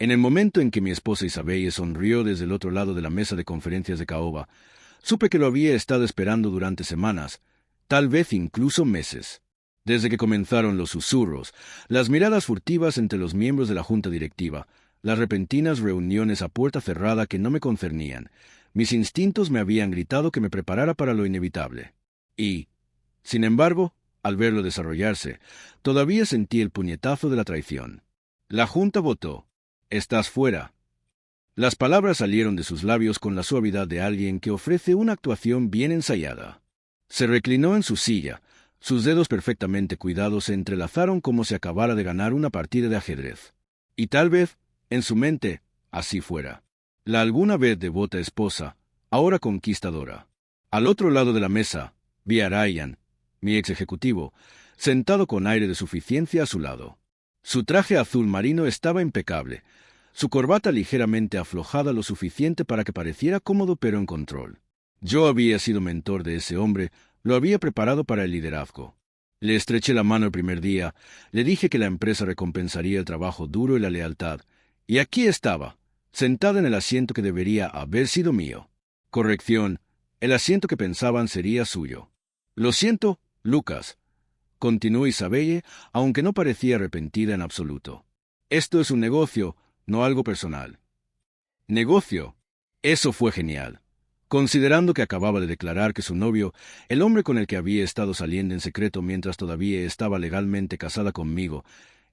En el momento en que mi esposa Isabelle sonrió desde el otro lado de la mesa de conferencias de caoba, supe que lo había estado esperando durante semanas, tal vez incluso meses. Desde que comenzaron los susurros, las miradas furtivas entre los miembros de la junta directiva, las repentinas reuniones a puerta cerrada que no me concernían, mis instintos me habían gritado que me preparara para lo inevitable. Y, sin embargo, al verlo desarrollarse, todavía sentí el puñetazo de la traición. La junta votó. «Estás fuera». Las palabras salieron de sus labios con la suavidad de alguien que ofrece una actuación bien ensayada. Se reclinó en su silla, sus dedos perfectamente cuidados se entrelazaron como si acabara de ganar una partida de ajedrez. Y tal vez, en su mente, así fuera. La alguna vez devota esposa, ahora conquistadora. Al otro lado de la mesa, vi a Ryan, mi ex ejecutivo, sentado con aire de suficiencia a su lado. Su traje azul marino estaba impecable, su corbata ligeramente aflojada lo suficiente para que pareciera cómodo pero en control. Yo había sido mentor de ese hombre, lo había preparado para el liderazgo. Le estreché la mano el primer día, le dije que la empresa recompensaría el trabajo duro y la lealtad, y aquí estaba, sentada en el asiento que debería haber sido mío. Corrección, el asiento que pensaban sería suyo. «Lo siento, Lucas», continuó Isabelle, aunque no parecía arrepentida en absoluto. «Esto es un negocio, no algo personal». «¿Negocio?» Eso fue genial. Considerando que acababa de declarar que su novio, el hombre con el que había estado saliendo en secreto mientras todavía estaba legalmente casada conmigo,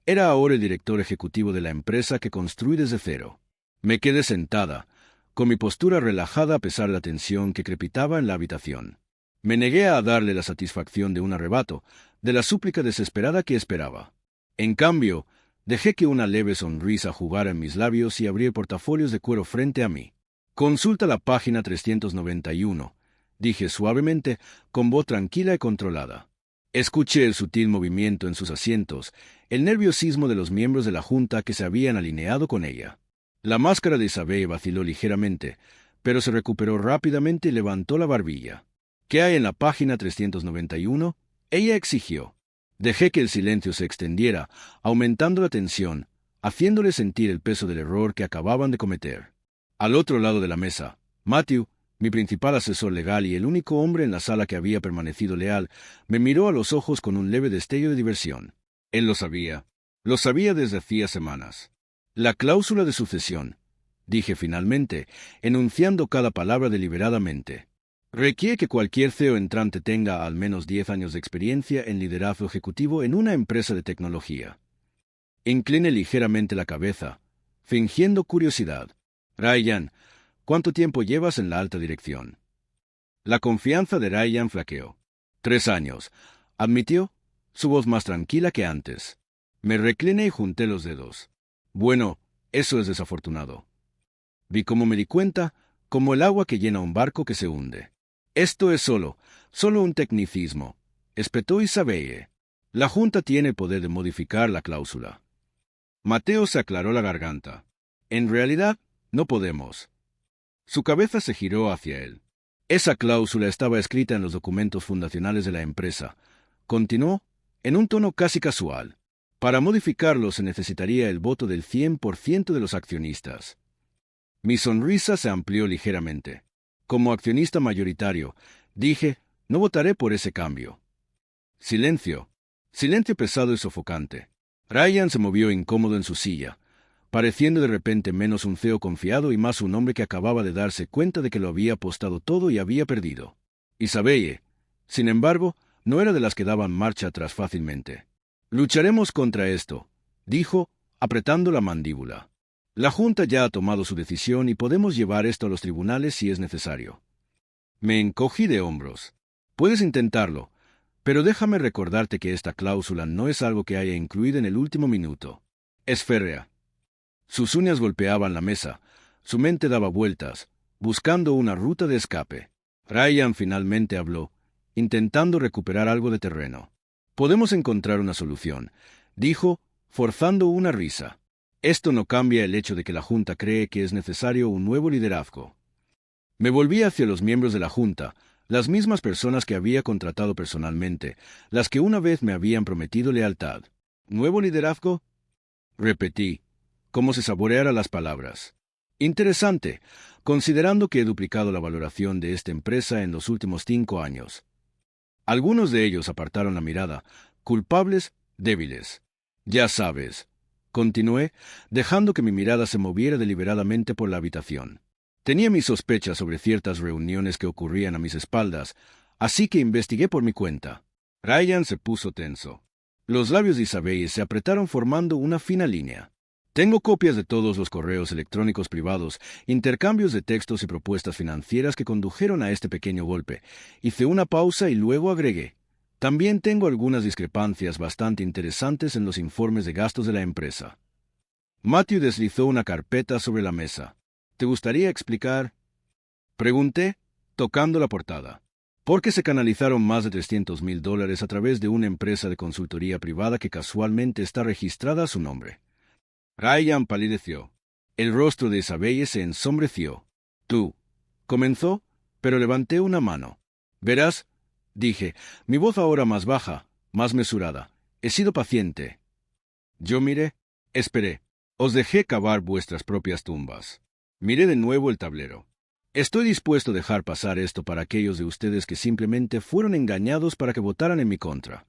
era ahora el director ejecutivo de la empresa que construí desde cero. Me quedé sentada, con mi postura relajada a pesar de la tensión que crepitaba en la habitación. Me negué a darle la satisfacción de un arrebato, de la súplica desesperada que esperaba. En cambio, dejé que una leve sonrisa jugara en mis labios y abrí el portafolios de cuero frente a mí. «Consulta la página 391», dije suavemente, con voz tranquila y controlada. Escuché el sutil movimiento en sus asientos, el nerviosismo de los miembros de la junta que se habían alineado con ella. La máscara de Isabelle vaciló ligeramente, pero se recuperó rápidamente y levantó la barbilla. «¿Qué hay en la página 391?» ella exigió. Dejé que el silencio se extendiera, aumentando la tensión, haciéndole sentir el peso del error que acababan de cometer. Al otro lado de la mesa, Matthew, mi principal asesor legal y el único hombre en la sala que había permanecido leal, me miró a los ojos con un leve destello de diversión. Él lo sabía desde hacía semanas. «La cláusula de sucesión», dije finalmente, enunciando cada palabra deliberadamente. «Requiere que cualquier CEO entrante tenga al menos 10 años de experiencia en liderazgo ejecutivo en una empresa de tecnología». Incliné ligeramente la cabeza, fingiendo curiosidad. «Ryan, ¿cuánto tiempo llevas en la alta dirección?» La confianza de Ryan flaqueó. 3 años, admitió, su voz más tranquila que antes. Me recliné y junté los dedos. «Bueno, eso es desafortunado». Vi cómo me di cuenta, como el agua que llena un barco que se hunde. «Esto es solo un tecnicismo», espetó Isabelle. «La Junta tiene el poder de modificar la cláusula». Mateo se aclaró la garganta. «En realidad, no podemos». Su cabeza se giró hacia él. «Esa cláusula estaba escrita en los documentos fundacionales de la empresa», continuó, en un tono casi casual. «Para modificarlo se necesitaría el voto del 100% de los accionistas». Mi sonrisa se amplió ligeramente. Como accionista mayoritario, dije, no votaré por ese cambio. Silencio. Silencio pesado y sofocante. Ryan se movió incómodo en su silla, pareciendo de repente menos un CEO confiado y más un hombre que acababa de darse cuenta de que lo había apostado todo y había perdido. Isabelle, sin embargo, no era de las que daban marcha atrás fácilmente. «Lucharemos contra esto», dijo, apretando la mandíbula. «La Junta ya ha tomado su decisión y podemos llevar esto a los tribunales si es necesario». Me encogí de hombros. «Puedes intentarlo, pero déjame recordarte que esta cláusula no es algo que haya incluido en el último minuto. Es férrea». Sus uñas golpeaban la mesa, su mente daba vueltas, buscando una ruta de escape. Ryan finalmente habló, intentando recuperar algo de terreno. «Podemos encontrar una solución», dijo, forzando una risa. «Esto no cambia el hecho de que la Junta cree que es necesario un nuevo liderazgo». Me volví hacia los miembros de la Junta, las mismas personas que había contratado personalmente, las que una vez me habían prometido lealtad. «¿Nuevo liderazgo?», repetí, como si saboreara las palabras. Interesante, considerando que he duplicado la valoración de esta empresa en los últimos 5 años. Algunos de ellos apartaron la mirada, culpables, débiles. Ya sabes, continué, dejando que mi mirada se moviera deliberadamente por la habitación. Tenía mis sospechas sobre ciertas reuniones que ocurrían a mis espaldas, así que investigué por mi cuenta. Ryan se puso tenso. Los labios de Isabelle se apretaron formando una fina línea. Tengo copias de todos los correos electrónicos privados, intercambios de textos y propuestas financieras que condujeron a este pequeño golpe. Hice una pausa y luego agregué. También tengo algunas discrepancias bastante interesantes en los informes de gastos de la empresa. Matthew deslizó una carpeta sobre la mesa. ¿Te gustaría explicar? Pregunté, tocando la portada. ¿Por qué se canalizaron más de $300,000 a través de una empresa de consultoría privada que casualmente está registrada a su nombre? Ryan palideció. El rostro de Isabelle se ensombreció. Tú, comenzó, pero levanté una mano. Verás, dije, mi voz ahora más baja, más mesurada. He sido paciente. Yo miré, esperé. Os dejé cavar vuestras propias tumbas. Miré de nuevo el tablero. Estoy dispuesto a dejar pasar esto para aquellos de ustedes que simplemente fueron engañados para que votaran en mi contra.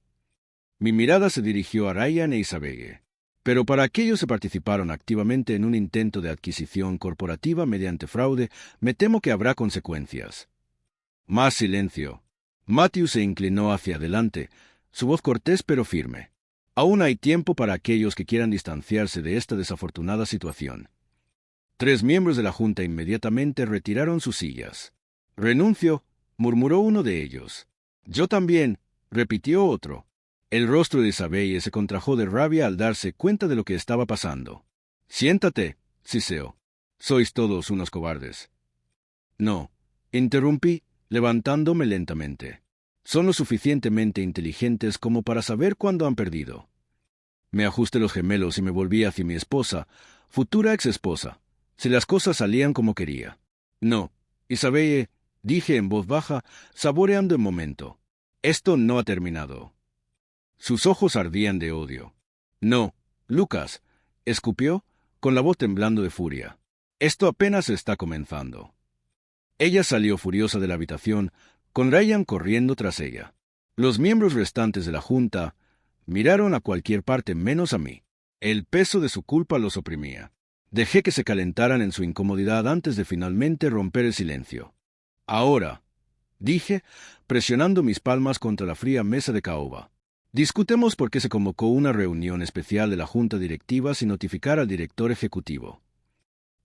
Mi mirada se dirigió a Ryan e Isabelle. Pero para aquellos que participaron activamente en un intento de adquisición corporativa mediante fraude, me temo que habrá consecuencias. Más silencio. Matthew se inclinó hacia adelante, su voz cortés pero firme. Aún hay tiempo para aquellos que quieran distanciarse de esta desafortunada situación. 3 miembros de la Junta inmediatamente retiraron sus sillas. Renuncio, murmuró uno de ellos. Yo también, repitió otro. El rostro de Isabelle se contrajo de rabia al darse cuenta de lo que estaba pasando. Siéntate, siseó. Sois todos unos cobardes. No, interrumpí, levantándome lentamente. Son lo suficientemente inteligentes como para saber cuándo han perdido. Me ajusté los gemelos y me volví hacia mi esposa, futura exesposa, si las cosas salían como quería. No, Isabelle, dije en voz baja, saboreando el momento. Esto no ha terminado. Sus ojos ardían de odio. No, Lucas, escupió, con la voz temblando de furia. Esto apenas está comenzando. Ella salió furiosa de la habitación, con Ryan corriendo tras ella. Los miembros restantes de la Junta miraron a cualquier parte menos a mí. El peso de su culpa los oprimía. Dejé que se calentaran en su incomodidad antes de finalmente romper el silencio. Ahora, dije, presionando mis palmas contra la fría mesa de caoba. Discutemos por qué se convocó una reunión especial de la Junta Directiva sin notificar al director ejecutivo.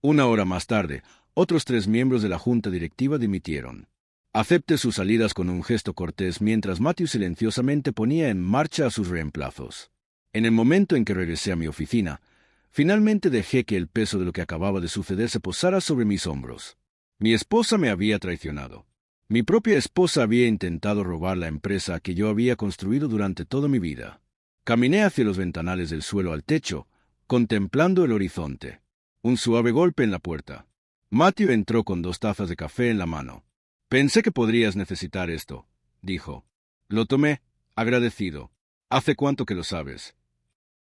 1 hora más tarde, otros 3 miembros de la Junta Directiva dimitieron. Acepté sus salidas con un gesto cortés mientras Matthew silenciosamente ponía en marcha a sus reemplazos. En el momento en que regresé a mi oficina, finalmente dejé que el peso de lo que acababa de suceder se posara sobre mis hombros. Mi esposa me había traicionado. Mi propia esposa había intentado robar la empresa que yo había construido durante toda mi vida. Caminé hacia los ventanales del suelo al techo, contemplando el horizonte. Un suave golpe en la puerta. Matthew entró con 2 tazas de café en la mano. Pensé que podrías necesitar esto, dijo. Lo tomé, agradecido. ¿Hace cuánto que lo sabes?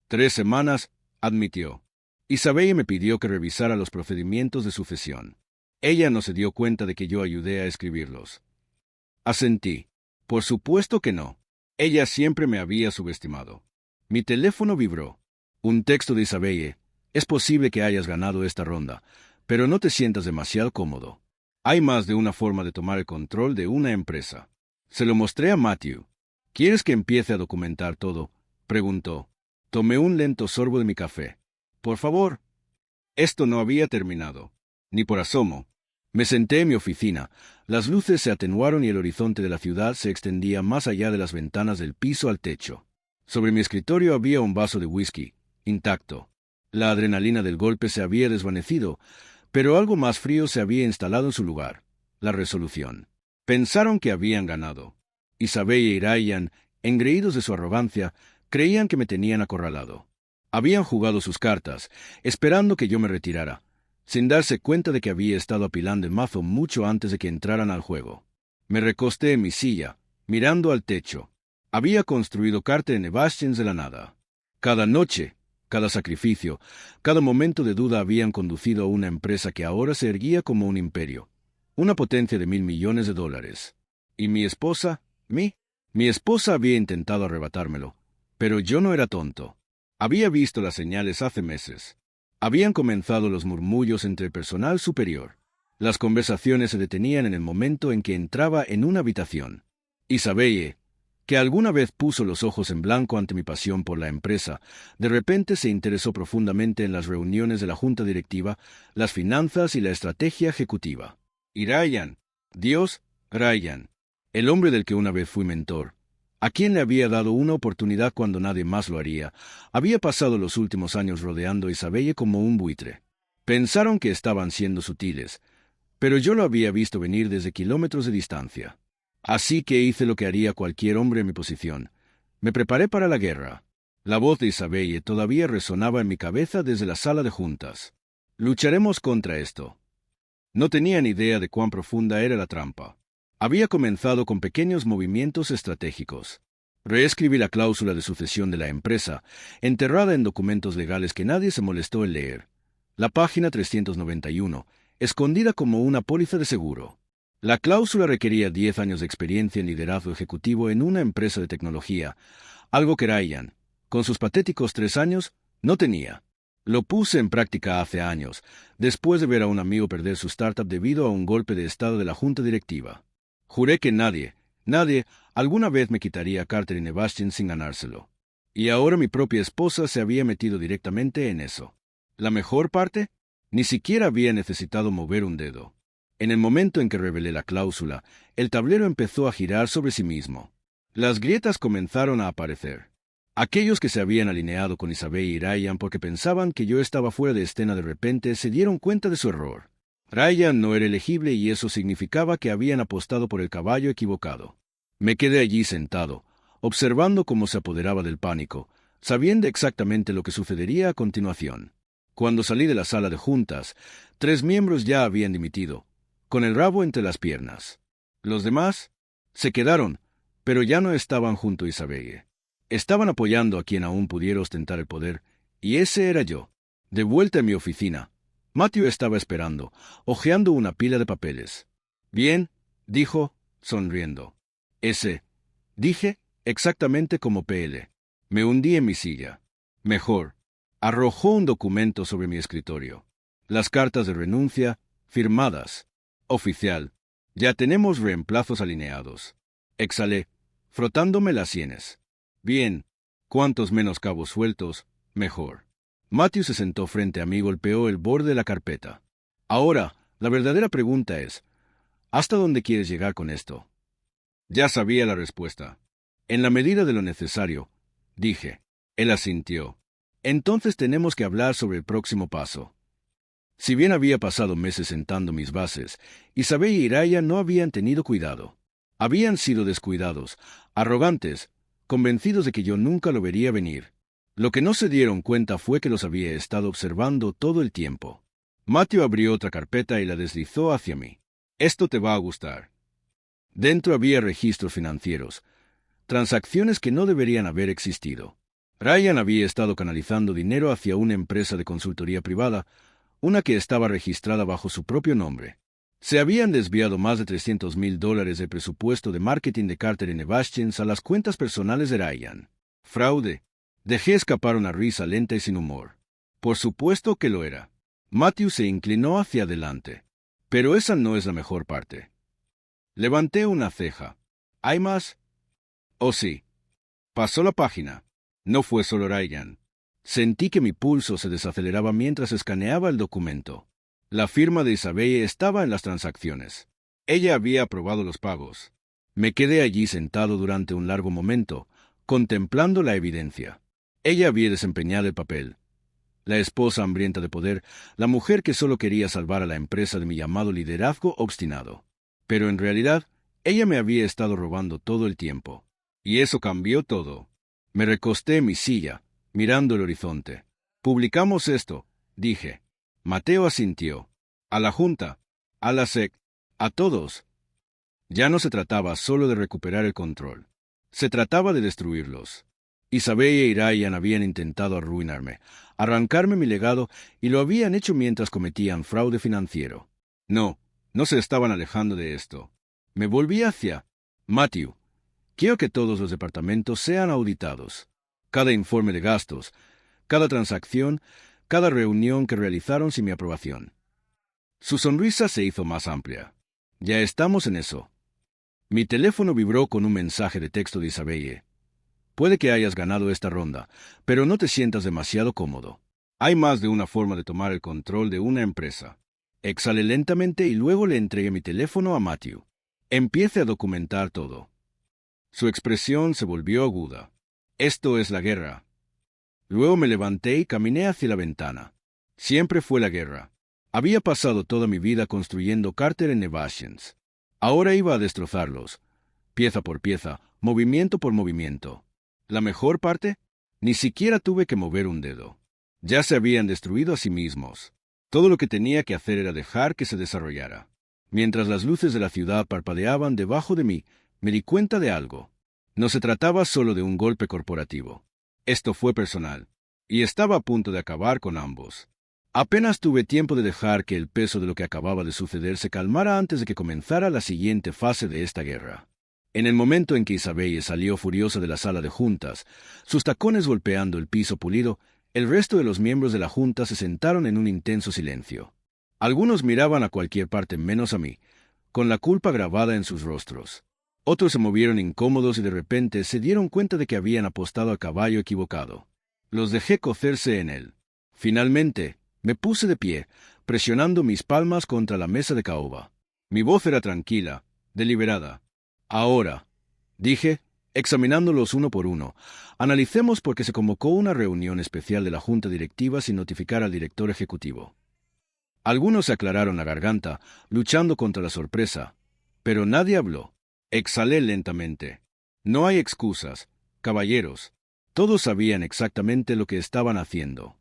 3 semanas, admitió. Isabelle me pidió que revisara los procedimientos de sucesión. Ella no se dio cuenta de que yo ayudé a escribirlos. Asentí. Por supuesto que no. Ella siempre me había subestimado. Mi teléfono vibró. Un texto de Isabelle. Es posible que hayas ganado esta ronda, pero no te sientas demasiado cómodo. Hay más de una forma de tomar el control de una empresa. Se lo mostré a Matthew. ¿Quieres que empiece a documentar todo?, preguntó. Tomé un lento sorbo de mi café. Por favor. Esto no había terminado. Ni por asomo. Me senté en mi oficina. Las luces se atenuaron y el horizonte de la ciudad se extendía más allá de las ventanas del piso al techo. Sobre mi escritorio había un vaso de whisky, intacto. La adrenalina del golpe se había desvanecido, pero algo más frío se había instalado en su lugar. La resolución. Pensaron que habían ganado. Isabelle y Ryan, engreídos de su arrogancia, creían que me tenían acorralado. Habían jugado sus cartas, esperando que yo me retirara, sin darse cuenta de que había estado apilando el mazo mucho antes de que entraran al juego. Me recosté en mi silla, mirando al techo. Había construido Carter en Nevastians de la nada. Cada noche, Cada sacrificio, cada momento de duda habían conducido a una empresa que ahora se erguía como un imperio, una potencia de $1.000 millones. ¿Y mi esposa? Mi esposa había intentado arrebatármelo, pero yo no era tonto. Había visto las señales hace meses. Habían comenzado los murmullos entre el personal superior. Las conversaciones se detenían en el momento en que entraba en una habitación. Isabelle, que alguna vez puso los ojos en blanco ante mi pasión por la empresa, de repente se interesó profundamente en las reuniones de la junta directiva, las finanzas y la estrategia ejecutiva. Y Ryan, Dios, Ryan, el hombre del que una vez fui mentor, a quien le había dado una oportunidad cuando nadie más lo haría, había pasado los últimos años rodeando a Isabelle como un buitre. Pensaron que estaban siendo sutiles, pero yo lo había visto venir desde kilómetros de distancia. Así que hice lo que haría cualquier hombre en mi posición. Me preparé para la guerra. La voz de Isabelle todavía resonaba en mi cabeza desde la sala de juntas. Lucharemos contra esto. No tenía ni idea de cuán profunda era la trampa. Había comenzado con pequeños movimientos estratégicos. Reescribí la cláusula de sucesión de la empresa, enterrada en documentos legales que nadie se molestó en leer. La página 391, escondida como una póliza de seguro. La cláusula requería 10 años de experiencia en liderazgo ejecutivo en una empresa de tecnología, algo que Ryan, con sus patéticos 3 años, no tenía. Lo puse en práctica hace años, después de ver a un amigo perder su startup debido a un golpe de estado de la junta directiva. Juré que nadie, alguna vez me quitaría a Carter y Nebastian sin ganárselo. Y ahora mi propia esposa se había metido directamente en eso. ¿La mejor parte? Ni siquiera había necesitado mover un dedo. En el momento en que revelé la cláusula, el tablero empezó a girar sobre sí mismo. Las grietas comenzaron a aparecer. Aquellos que se habían alineado con Isabelle y Ryan porque pensaban que yo estaba fuera de escena de repente se dieron cuenta de su error. Ryan no era elegible y eso significaba que habían apostado por el caballo equivocado. Me quedé allí sentado, observando cómo se apoderaba del pánico, sabiendo exactamente lo que sucedería a continuación. Cuando salí de la sala de juntas, 3 miembros ya habían dimitido, con el rabo entre las piernas. Los demás se quedaron, pero ya no estaban junto a Isabelle. Estaban apoyando a quien aún pudiera ostentar el poder, y ese era yo. De vuelta en mi oficina, Matthew estaba esperando, hojeando una pila de papeles. Bien, dijo, sonriendo. Dije, exactamente como PL. Me hundí en mi silla. Mejor. Arrojó un documento sobre mi escritorio. Las cartas de renuncia, firmadas. Oficial. Ya tenemos reemplazos alineados. Exhalé, frotándome las sienes. Bien. Cuantos menos cabos sueltos, mejor. Matthew se sentó frente a mí y golpeó el borde de la carpeta. Ahora, la verdadera pregunta es, ¿hasta dónde quieres llegar con esto? Ya sabía la respuesta. En la medida de lo necesario, dije. Él asintió. Entonces tenemos que hablar sobre el próximo paso. Si bien había pasado meses sentando mis bases, Isabelle y Ryan no habían tenido cuidado. Habían sido descuidados, arrogantes, convencidos de que yo nunca lo vería venir. Lo que no se dieron cuenta fue que los había estado observando todo el tiempo. Matthew abrió otra carpeta y la deslizó hacia mí. Esto te va a gustar. Dentro había registros financieros, transacciones que no deberían haber existido. Ryan había estado canalizando dinero hacia una empresa de consultoría privada, una que estaba registrada bajo su propio nombre. Se habían desviado más de $300,000 del presupuesto de marketing de Carter y Nebastian a las cuentas personales de Ryan. Fraude. Dejé escapar una risa lenta y sin humor. Por supuesto que lo era. Matthew se inclinó hacia adelante. Pero esa no es la mejor parte. Levanté una ceja. ¿Hay más? Oh, sí. Pasó la página. No fue solo Ryan. Sentí que mi pulso se desaceleraba mientras escaneaba el documento. La firma de Isabelle estaba en las transacciones. Ella había aprobado los pagos. Me quedé allí sentado durante un largo momento, contemplando la evidencia. Ella había desempeñado el papel. La esposa hambrienta de poder, la mujer que solo quería salvar a la empresa de mi llamado liderazgo obstinado. Pero en realidad, ella me había estado robando todo el tiempo. Y eso cambió todo. Me recosté en mi silla, mirando el horizonte. Publicamos esto, dije. Mateo asintió. A la Junta, a la SEC, a todos. Ya no se trataba solo de recuperar el control. Se trataba de destruirlos. Isabella y Ryan habían intentado arruinarme, arrancarme mi legado, y lo habían hecho mientras cometían fraude financiero. No se estaban alejando de esto. Me volví hacia Matthew. Quiero que todos los departamentos sean auditados. Cada informe de gastos, cada transacción, cada reunión que realizaron sin mi aprobación. Su sonrisa se hizo más amplia. Ya estamos en eso. Mi teléfono vibró con un mensaje de texto de Isabelle. Puede que hayas ganado esta ronda, pero no te sientas demasiado cómodo. Hay más de una forma de tomar el control de una empresa. Exhalé lentamente y luego le entregué mi teléfono a Matthew. Empiece a documentar todo. Su expresión se volvió aguda. Esto es la guerra. Luego me levanté y caminé hacia la ventana. Siempre fue la guerra. Había pasado toda mi vida construyendo Carter Innovations. Ahora iba a destrozarlos, pieza por pieza, movimiento por movimiento. ¿La mejor parte? Ni siquiera tuve que mover un dedo. Ya se habían destruido a sí mismos. Todo lo que tenía que hacer era dejar que se desarrollara. Mientras las luces de la ciudad parpadeaban debajo de mí, me di cuenta de algo. No se trataba solo de un golpe corporativo. Esto fue personal, y estaba a punto de acabar con ambos. Apenas tuve tiempo de dejar que el peso de lo que acababa de suceder se calmara antes de que comenzara la siguiente fase de esta guerra. En el momento en que Isabelle salió furiosa de la sala de juntas, sus tacones golpeando el piso pulido, el resto de los miembros de la junta se sentaron en un intenso silencio. Algunos miraban a cualquier parte menos a mí, con la culpa grabada en sus rostros. Otros se movieron incómodos y de repente se dieron cuenta de que habían apostado al caballo equivocado. Los dejé cocerse en él. Finalmente, me puse de pie, presionando mis palmas contra la mesa de caoba. Mi voz era tranquila, deliberada. Ahora, dije, examinándolos uno por uno, analicemos por qué se convocó una reunión especial de la junta directiva sin notificar al director ejecutivo. Algunos se aclararon la garganta, luchando contra la sorpresa, pero nadie habló. Exhalé lentamente. No hay excusas, caballeros. Todos sabían exactamente lo que estaban haciendo.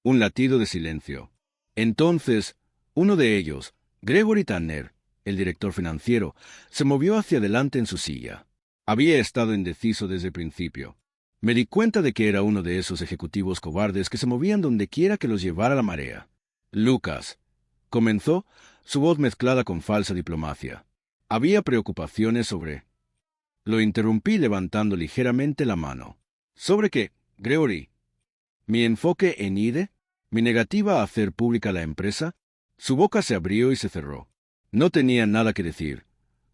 Un latido de silencio. Entonces, uno de ellos, Gregory Tanner, el director financiero, se movió hacia adelante en su silla. Había estado indeciso desde el principio. Me di cuenta de que era uno de esos ejecutivos cobardes que se movían donde quiera que los llevara la marea. Lucas, comenzó, su voz mezclada con falsa diplomacia. Había preocupaciones sobre... Lo interrumpí levantando ligeramente la mano. ¿Sobre qué, Gregory? ¿Mi enfoque en IDE? ¿Mi negativa a hacer pública la empresa? Su boca se abrió y se cerró. No tenía nada que decir,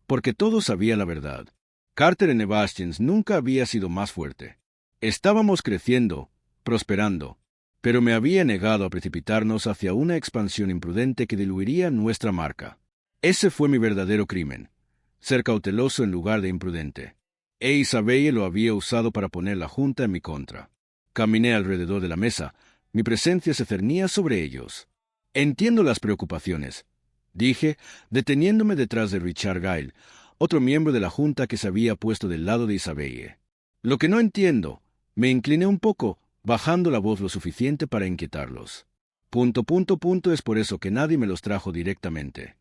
porque todos sabían la verdad. Carter Innovations nunca había sido más fuerte. Estábamos creciendo, prosperando, pero me había negado a precipitarnos hacia una expansión imprudente que diluiría nuestra marca. Ese fue mi verdadero crimen, ser cauteloso en lugar de imprudente. E Isabelle lo había usado para poner la junta en mi contra. Caminé alrededor de la mesa, mi presencia se cernía sobre ellos. Entiendo las preocupaciones, dije, deteniéndome detrás de Richard Gile, otro miembro de la junta que se había puesto del lado de Isabelle. Lo que no entiendo, me incliné un poco, bajando la voz lo suficiente para inquietarlos. Es por eso que nadie me los trajo directamente.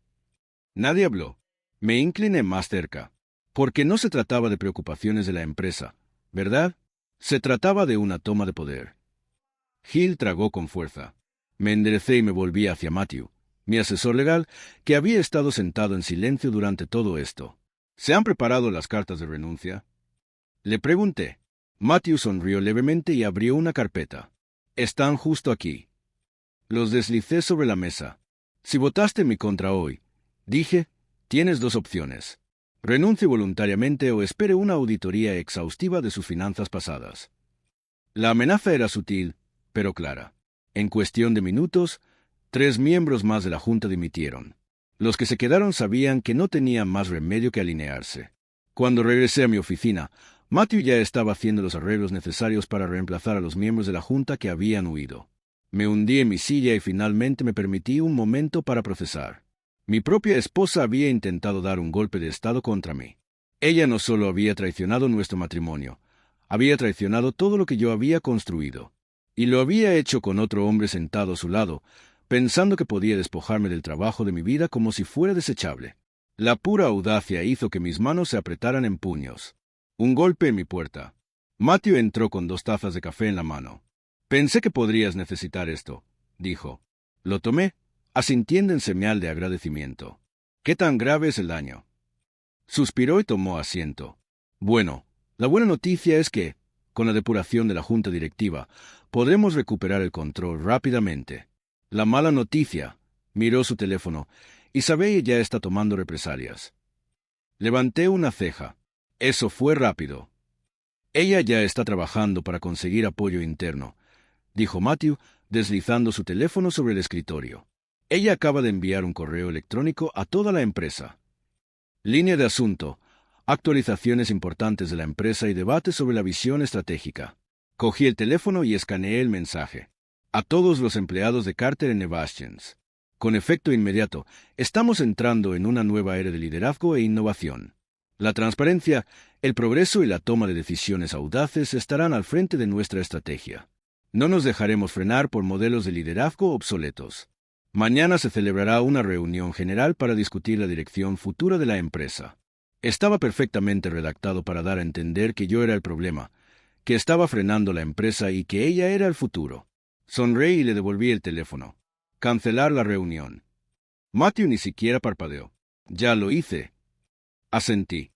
Nadie habló. Me incliné más cerca. Porque no se trataba de preocupaciones de la empresa, ¿verdad? Se trataba de una toma de poder. Hill tragó con fuerza. Me enderecé y me volví hacia Matthew, mi asesor legal, que había estado sentado en silencio durante todo esto. ¿Se han preparado las cartas de renuncia? Le pregunté. Matthew sonrió levemente y abrió una carpeta. Están justo aquí. Los deslicé sobre la mesa. Si votaste en mi contra hoy, dije, tienes dos opciones. Renuncie voluntariamente o espere una auditoría exhaustiva de sus finanzas pasadas. La amenaza era sutil, pero clara. En cuestión de minutos, 3 miembros más de la junta dimitieron. Los que se quedaron sabían que no tenían más remedio que alinearse. Cuando regresé a mi oficina, Matthew ya estaba haciendo los arreglos necesarios para reemplazar a los miembros de la junta que habían huido. Me hundí en mi silla y finalmente me permití un momento para procesar. Mi propia esposa había intentado dar un golpe de estado contra mí. Ella no solo había traicionado nuestro matrimonio, había traicionado todo lo que yo había construido. Y lo había hecho con otro hombre sentado a su lado, pensando que podía despojarme del trabajo de mi vida como si fuera desechable. La pura audacia hizo que mis manos se apretaran en puños. Un golpe en mi puerta. Matthew entró con 2 tazas de café en la mano. Pensé que podrías necesitar esto, dijo. Lo tomé, asintiendo en señal de agradecimiento. ¿Qué tan grave es el daño? Suspiró y tomó asiento. Bueno, la buena noticia es que, con la depuración de la junta directiva, podremos recuperar el control rápidamente. La mala noticia, miró su teléfono, Isabelle ya está tomando represalias. Levanté una ceja. Eso fue rápido. Ella ya está trabajando para conseguir apoyo interno, dijo Matthew, deslizando su teléfono sobre el escritorio. Ella acaba de enviar un correo electrónico a toda la empresa. Línea de asunto, actualizaciones importantes de la empresa y debate sobre la visión estratégica. Cogí el teléfono y escaneé el mensaje. A todos los empleados de Carter Nevastians. Con efecto inmediato, estamos entrando en una nueva era de liderazgo e innovación. La transparencia, el progreso y la toma de decisiones audaces estarán al frente de nuestra estrategia. No nos dejaremos frenar por modelos de liderazgo obsoletos. Mañana se celebrará una reunión general para discutir la dirección futura de la empresa. Estaba perfectamente redactado para dar a entender que yo era el problema, que estaba frenando la empresa y que ella era el futuro. Sonreí y le devolví el teléfono. Cancelar la reunión. Matthew ni siquiera parpadeó. Ya lo hice. Asentí.